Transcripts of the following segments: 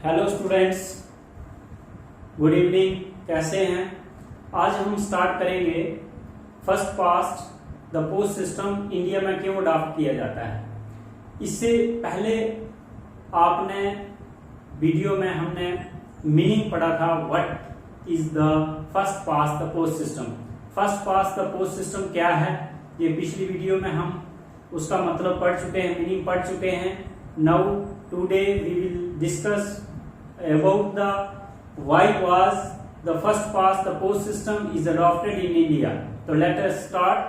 Hello students, good evening. कैसे हैं? आज हम स्टार्ट करेंगे first past the post system India में क्यों अडॉप्ट किया जाता है। इससे पहले आपने वीडियो में हमने मीनिंग पढ़ा था, what is the first past the post system. First past the post system क्या है, ये पिछली वीडियो में हम उसका मतलब पढ़ चुके हैं, मीनिंग पढ़ चुके हैं। Now today we will discuss about the why was the first past the post system is adopted in India. So let us start.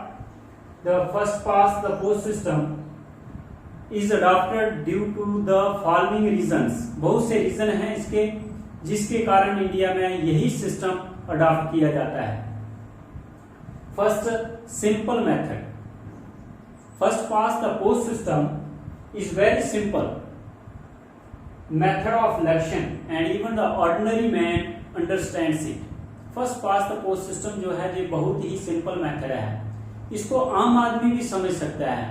The first past the post system is adopted due to the following reasons. बहुत से reason हैं इसके जिसके कारण India में यही system adopt किया जाता है। First, simple method. First past the post system is very simple method of election and even the ordinary man understands it. First past the post system जो है ये बहुत ही सिंपल मेथड है, इसको आम आदमी भी समझ सकता है।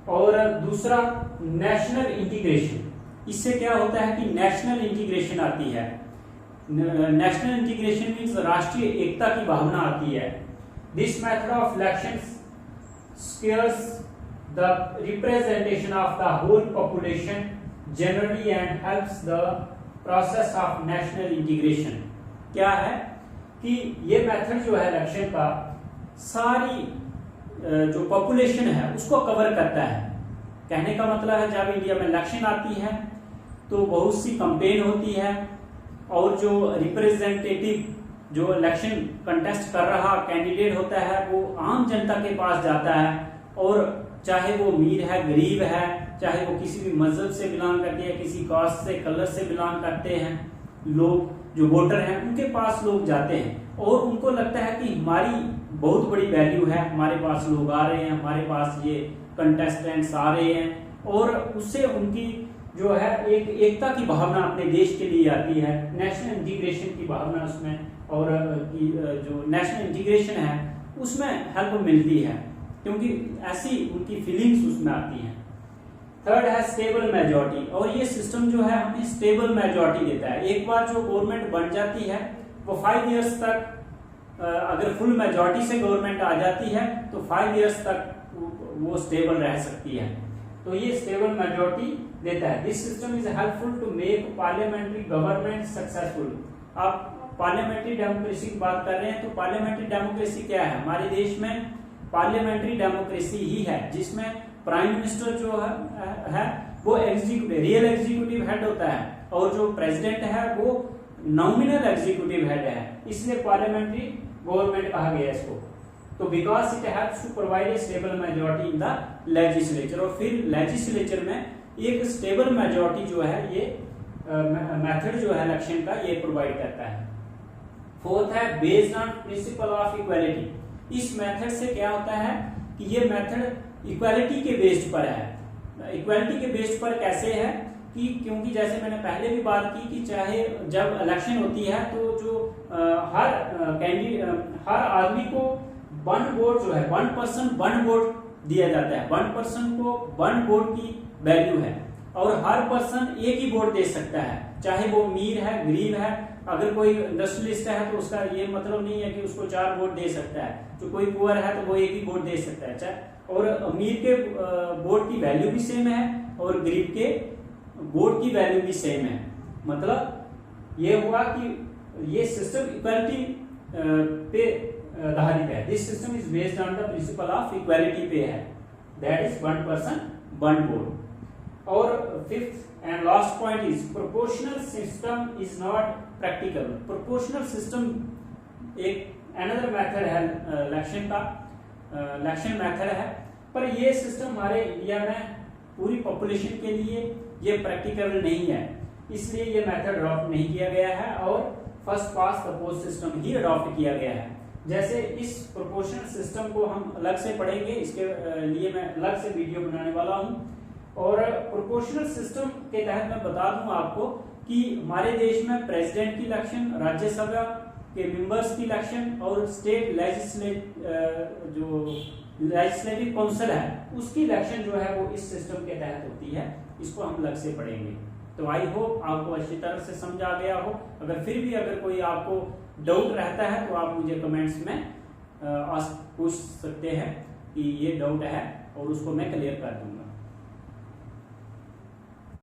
और दूसरा, नेशनल इंटीग्रेशन। इससे क्या होता है कि नेशनल इंटीग्रेशन आती है। नेशनल इंटीग्रेशन मीन्स राष्ट्रीय एकता की भावना आती है। This method of election secures the representation of the whole population generally and helps the process of national integration. क्या है कि ये मेथड जो है इलेक्शन का सारी जो पॉपुलेशन है उसको कवर करता है। कहने का मतलब है जब इंडिया में इलेक्शन आती है तो बहुत सी कंपेन होती है और जो रिप्रेजेंटेटिव जो इलेक्शन कंटेस्ट कर रहा कैंडिडेट होता है वो आम जनता के पास जाता है, और चाहे वो अमीर है गरीब है, चाहे वो किसी भी मजहब से बिलोंग करते हैं, किसी कास्ट से कलर से बिलोंग करते हैं, लोग जो वोटर हैं उनके पास लोग जाते हैं और उनको लगता है कि हमारी बहुत बड़ी वैल्यू है, हमारे पास लोग आ रहे हैं, हमारे पास ये कंटेस्टेंट्स आ रहे हैं, और उससे उनकी जो है एक एकता की भावना अपने देश के लिए आती है, नेशनल इंटीग्रेशन की भावना उसमें, और जो नेशनल इंटीग्रेशन है उसमें हेल्प मिलती है क्योंकि ऐसी उनकी फीलिंग्स उसमें आती हैं। थर्ड है स्टेबल मेजॉरिटी, और ये सिस्टम जो है हमें स्टेबल मेजॉरिटी देता है। एक बार जो गवर्नमेंट बन जाती है वो 5 इयर्स तक अगर फुल मेजॉरिटी से गवर्नमेंट आ जाती है तो 5 इयर्स तक वो स्टेबल रह सकती है, तो ये स्टेबल मेजॉरिटी देता है। This system is helpful to make parliamentary government successful. आप पार्लियामेंट्री डेमोक्रेसी की बात कर रहे हैं तो पार्लियामेंट्री डेमोक्रेसी क्या है? हमारे देश में पार्लियामेंट्री डेमोक्रेसी ही है जिसमें प्राइम मिनिस्टर जो है वो एग्जीक्यूटिव रियल एग्जीक्यूटिव हेड होता है और जो प्रेसिडेंट है वो नॉमिनल एग्जीक्यूटिव हेड है, इसलिए पार्लियामेंट्री गवर्नमेंट कहा गया इसको। तो because it helps to provide a stable majority in the legislature, और फिर लेजिस्लेचर में एक स्टेबल मेजॉरिटी जो है ये मेथड जो है इलेक्शन का ये प्रोवाइड करता है। फोर्थ है based on principle of equality. इस मेथड से क्या होता है कि ये मेथड इक्वालिटी के बेस्ड पर है। इक्वालिटी के बेस्ड पर कैसे है कि क्योंकि जैसे मैंने पहले भी बात की कि चाहे जब इलेक्शन होती है तो जो हर आदमी को 1 वोट जो है 1 पर्सन 1 वोट दिया जाता है। 1 पर्सन को 1 वोट की वैल्यू है और हर पर्सन एक ही वोट दे सकता है, चाहे वो अमीर है गरीब है। अगर कोई इंडस्ट्रियलिस्ट है तो उसका ये मतलब नहीं है कि उसको 4 वोट दे सकता है, जो कोई पुअर है तो वो एक ही वोट दे सकता है। चाहे और अमीर के वोट की वैल्यू भी सेम है और गरीब के वोट की वैल्यू भी सेम है। मतलब ये हुआ कि ये सिस्टम इक्वालिटी पे आधारित है। This system is based on the principle of equality पे है, दैट इज 1 पर्सन 1 वोट। और fifth and last point is proportional system is not practical. Proportional system एक अनदर मेथड है इलेक्शन का, इलेक्शन मेथड है, पर ये सिस्टम हमारे इंडिया में पूरी पॉपुलेशन के लिए ये प्रैक्टिकल नहीं है, इसलिए ये मेथड अडॉप्ट नहीं किया गया है और first past the post system he adopt किया गया है। जैसे इस प्रोपोर्शनल सिस्टम को हम अलग से पढ़ेंगे, इसके लिए मैं अलग से वीडियो बनाने वाला हूँ। और प्रोपोर्शनल सिस्टम के तहत मैं बता दूं आपको कि हमारे देश में प्रेसिडेंट की इलेक्शन, राज्यसभा के मेंबर्स की इलेक्शन और स्टेट लेजिस्लेटिव काउंसिल है उसकी इलेक्शन जो है वो इस सिस्टम के तहत होती है। इसको हम अलग से पढ़ेंगे। तो आई होप आपको अच्छी तरह से समझा गया हो। अगर फिर भी अगर कोई आपको डाउट रहता है तो आप मुझे कमेंट्स में पूछ सकते हैं कि ये डाउट है, और उसको मैं क्लियर कर दूंगा।